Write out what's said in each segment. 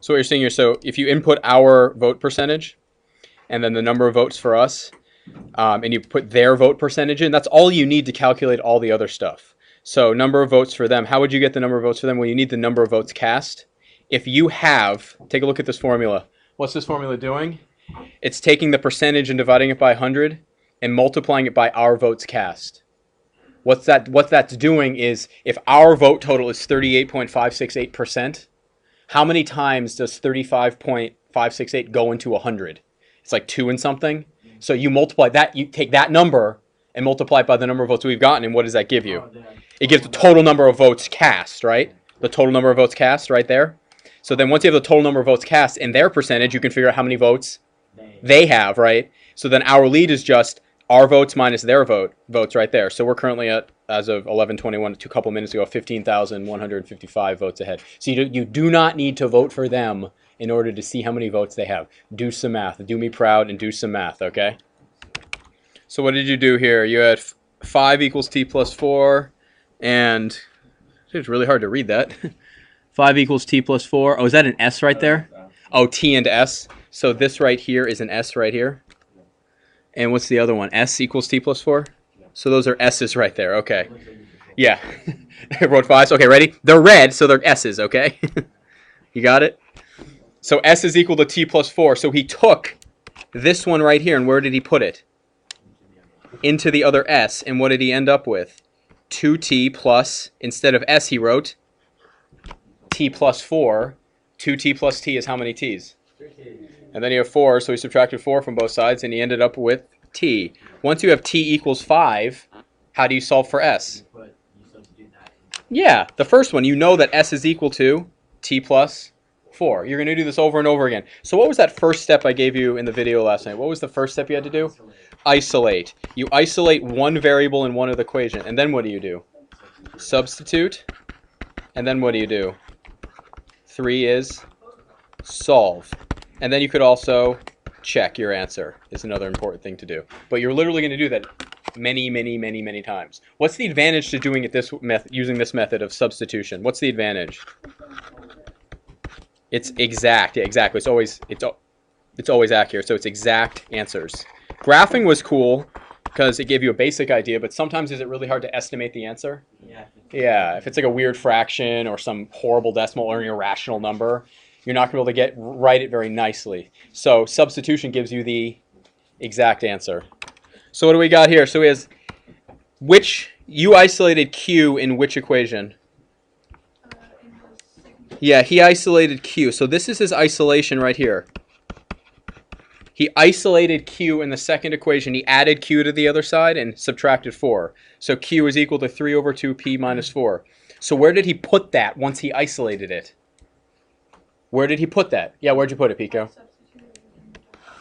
So what you're saying here, so if you input our vote percentage, and then the number of votes for us, and you put their vote percentage in, that's all you need to calculate all the other stuff. So number of votes for them, how would you get the number of votes for them? Well, you need the number of votes cast. If you have, take a look at this formula. What's this formula doing? It's taking the percentage and dividing it by 100 and multiplying it by our votes cast. What that's doing is, if our vote total is 38.568%, how many times does 35.568 go into 100? It's like 2 and something. So you multiply that, you take that number and multiply it by the number of votes we've gotten, and what does that give you? It gives the total number of votes cast, right? The total number of votes cast right there. So then once you have the total number of votes cast and their percentage, you can figure out how many votes they have, right? So then our lead is just our votes minus their votes right there. So we're currently at, as of 11:21, a couple minutes ago, 15,155 votes ahead. So you do not need to vote for them in order to see how many votes they have. Do some math. Do me proud and do some math, okay? So what did you do here? You had 5 equals t plus 4, and it's really hard to read that. 5 equals t plus 4. Oh, is that an s right there? Oh, t and s. So this right here is an s right here. And what's the other one? S equals t plus 4? So those are s's right there, okay. Yeah. I wrote 5s. Okay, ready? They're red, so they're s's, okay? You got it? So s is equal to t plus 4. So he took this one right here, and where did he put it? Into the other s, and what did he end up with? 2t plus, instead of s he wrote t plus 4. 2t plus t is how many t's? And then you have 4, so he subtracted 4 from both sides, and he ended up with t. Once you have t equals 5, how do you solve for s? Yeah, the first one, you know that s is equal to t plus 4. You're going to do this over and over again. So what was that first step I gave you in the video last night? What was the first step you had to do? Isolate. You isolate one variable in one of the equation, and then what do you do? Substitute, and then what do you do? 3 is solve. And then you could also check your answer is another important thing to do. But you're literally going to do that many, many, many, many times. What's the advantage to doing it using this method of substitution? What's the advantage? It's exact. Yeah, exactly. It's always accurate. So it's exact answers. Graphing was cool because it gave you a basic idea, but sometimes is it really hard to estimate the answer? Yeah, if it's like a weird fraction or some horrible decimal or an irrational number, you're not going to be able to write it very nicely. So substitution gives you the exact answer. So what do we got here? So you isolated Q in which equation? Yeah, he isolated Q. So this is his isolation right here. He isolated Q in the second equation. He added Q to the other side and subtracted 4. So Q is equal to 3 over 2p minus 4. So where did he put that once he isolated it? Where did he put that? Yeah, where'd you put it, Pico?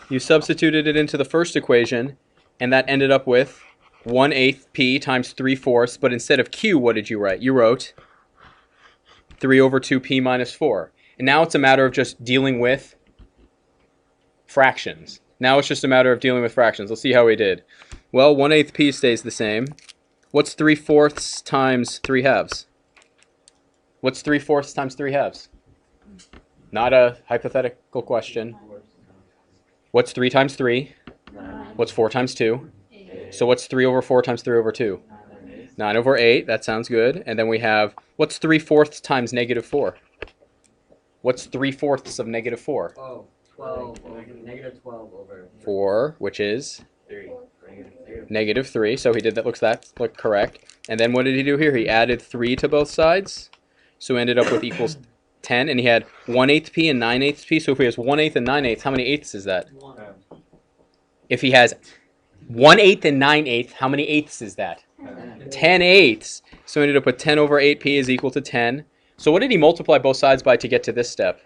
You substituted it into the first equation, and that ended up with 1/8 p times 3/4. But instead of Q, what did you write? You wrote 3 over 2p minus 4. And now it's a matter of just dealing with fractions. Now it's just a matter of dealing with fractions. Let's see how we did. Well, 1/8 p stays the same. What's 3/4 times 3/2? What's 3/4 times 3/2? Not a hypothetical question. What's 3 times 3? What's 4 times 2? So what's 3 over 4 times 3 over 2? 9 over 8. That sounds good. And then we have, what's 3/4 times negative 4? What's 3/4 of negative 4? Oh, 12. Negative 12 over 4, which is? 3. Negative 3. So he did that. Look correct. And then what did he do here? He added 3 to both sides. So he ended up with equals 10, and he had 1/8 p and 9/8 p. So if he has 1/8 and 9/8, how many eighths is that? 1. If he has 1/8 and 9/8, how many eighths is that? 10 eighths. So he ended up with 10 over 8p is equal to 10. So what did he multiply both sides by to get to this step?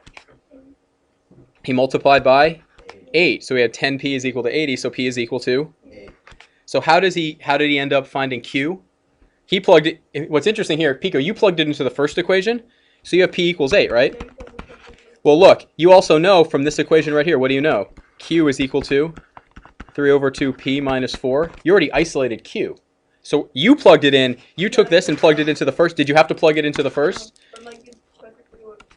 He multiplied by 8. So we had 10p is equal to 80, so p is equal to 8. So how did he end up finding q? He plugged it. What's interesting here, Pico, you plugged it into the first equation. So you have p equals 8, right? Well, look, you also know from this equation right here, what do you know? Q is equal to 3 over 2p minus 4. You already isolated Q. So you plugged it in. You took this and plugged it into the first. Did you have to plug it into the first?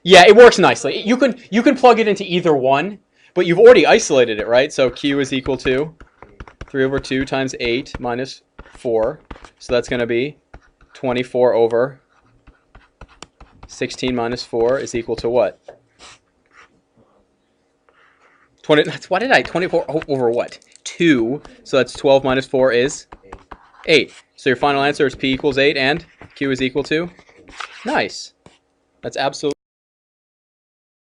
Yeah, it works nicely. You can plug it into either one, but you've already isolated it, right? So Q is equal to 3 over 2 times 8 minus 4. So that's going to be 24 over 16 minus 4 is equal to what? 20. That's what did I? 24 over what? 2. So that's 12 minus 4 is 8. So your final answer is P equals 8 and Q is equal to? Nice. That's absolutely